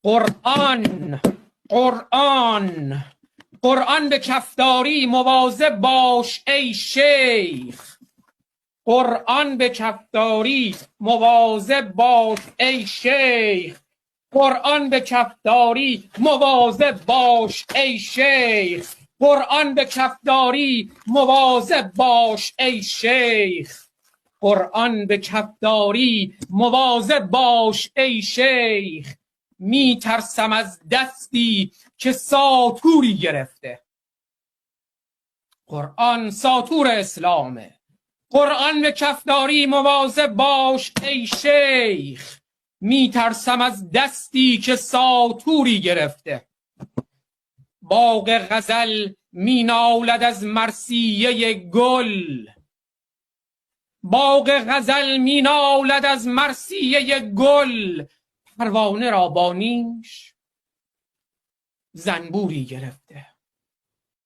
قرآن قرآن قرآن به کفداری مواظب باش ای شیخ. قرآن به کفداری مواظب باش ای شیخ. قرآن به کفداری مواظب باش ای شیخ. قرآن به کفداری مواظب باش ای شیخ. قرآن به کفداری مواظب باش ای شیخ. می ترسم از دستی که ساطوری گرفته. قرآن ساطور اسلامه. قرآن به کفداری مواظب باش ای شیخ. می ترسم از دستی که ساطوری گرفته. باغ غزل می نالد از مرثیه گل. باغ غزل می نالد از مرثیه گل. پروانه را با نیش زنبوری گرفت.